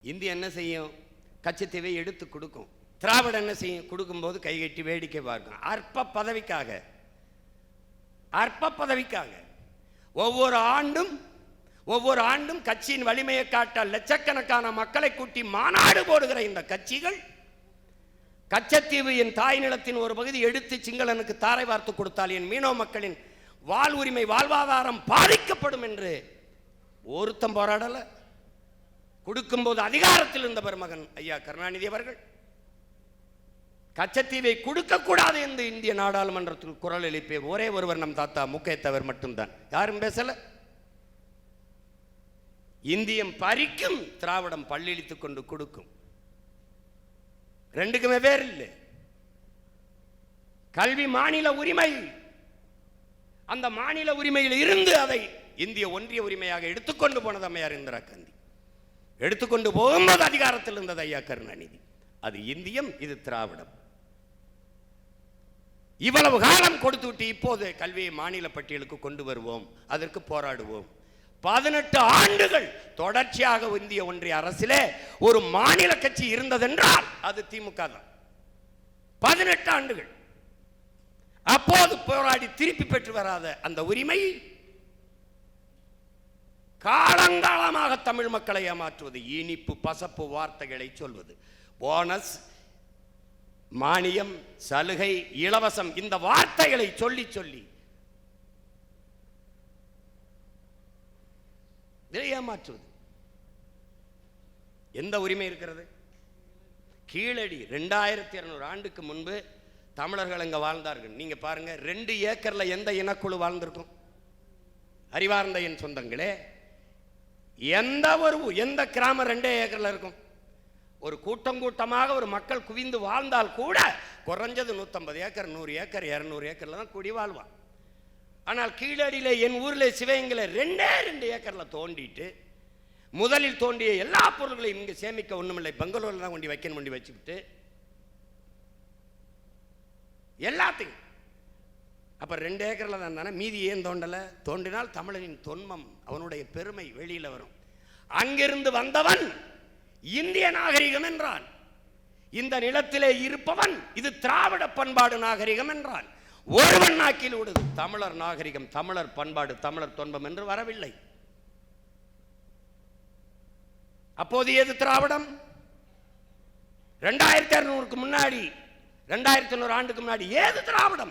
India என்ன செய்யும்? கச்சத்தீவை எடுத்து கொடுக்கும். திராவிடம் என்ன செய்யும்? கொடுக்கும்போது கைகட்டி வேடிக்கை பார்க்கும். அற்ப பதவிக்காக ஒவ்வொரு ஆண்டும் கட்சியின் வலிமையை காட்ட லட்சக்கணக்கான மக்களை கூட்டி மாநாடு போடுகிற இந்த கட்சிகள் கச்சத்தீவு என் தாய் நிலத்தின் ஒரு பகுதி எடுத்து சிங்களனுக்கு தாரை வார்த்து கொடுத்தால் என் மீனவ மக்களின் வாழ்வுரிமை வாழ்வாதாரம் பாதிக்கப்படும் என்று ஒருத்தம் போராடல. கொடுக்கும்போது அதிகாரத்தில் இருந்த பெருமகன் ஐயா கருணாநிதி அவர்கள் கச்சத்தீவை கொடுக்க கூடாது என்று இந்திய நாடாளுமன்றத்தில் குரல் எழுப்பிய ஒரே ஒருவர் நம் தாத்தா முக்கையத்தவர் மட்டும்தான். யாரும் பேசல. இந்தியம் பறிக்கும், திராவிடம் பள்ளிழித்துக் கொண்டு கொடுக்கும். ரெண்டுக்குமே வேறு இல்லை. கல்வி மாநில உரிமை. அந்த மாநில உரிமையில் இருந்து அதை இந்திய ஒன்றிய உரிமையாக எடுத்துக்கொண்டு போனது அம்மையார் இந்திரா காந்தி. எடுத்துக்கொண்டு போகும்போது அதிகாரத்தில் இருந்தது ஐயா கருணாநிதி. அது இந்தியம், இது திராவிடம். இவ்வளவு காலம் கொடுத்து விட்டு இப்போது கல்வியை மாநில பட்டியலுக்கு கொண்டு வருவோம், அதற்கு போராடுவோம். 18 ஆண்டுகள் தொடர்ச்சியாக இந்திய ஒன்றிய அரசிலே ஒரு மாநில கட்சி இருந்ததென்றால் அது திமுக தான். 18 ஆண்டுகள். அப்போது போராடி திருப்பி பெற்று வராத அந்த உரிமை காலங்காலமாக தமிழ் மக்களை ஏமாற்றுவது, இனிப்பு பசப்பு வார்த்தைகளை சொல்வது, போனஸ், மானியம், சலுகை, இலவசம், இந்த வார்த்தைகளை சொல்லி சொல்லி ஏமாற்றுவது. எந்த உரிமை இருக்கிறது? கீழடி 2200 ஆண்டுக்கு முன்பு தமிழர்கள் அங்க வாழ்ந்தார்கள். நீங்க பாருங்க, 2 ஏக்கர்ல எந்த இனக்குழு வாழ்ந்திருக்கும்? அறிவார்ந்த என் சொந்தங்களே, எந்த கிராமம் 2 ஏக்கர்ல இருக்கும்? ஒரு கூட்டமாக ஒரு மக்கள் குவிந்து வாழ்ந்தால் கூட குறைஞ்சது 150 ஏக்கர், 100 ஏக்கர், 200 ஏக்கர்ல தான் கூடி வாழ்வான். ஆனால் கீழடியில என் ஊர்ல சிவகங்கையில 2 ஏக்கர்ல தோண்டிட்டு முதலில் தோண்டிய எல்லா பொருள்களையும் இங்க சேமிக்க ஒண்ணுமில்லை, பெங்களூர்ல தான் கொண்டு வைக்கணும், கொண்டு வச்சுக்கிட்டு எல்லாத்தையும். அப்ப 2 ஏக்கர்ல தான் தானே, மீதி ஏன் தோண்டல? தோண்டினால் தமிழனின் தொன்மம், அவனுடைய பெருமை வெளியில வரும். அங்கிருந்து வந்தவன் இந்திய நாகரிகம் என்றான். இந்த நிலத்திலே இருப்பவன் இது திராவிட பண்பாடு நாகரிகம் என்றான். ஒருவன் நாக்கில் விடுது தமிழர் நாகரிகம், தமிழர் பண்பாடு, தமிழர் தொன்மம் என்று வரவில்லை. அப்போது எது திராவிடம்? 2600 முன்னாடி, 2100 ஆண்டுக்கு முன்னாடி ஏது திராவிடம்?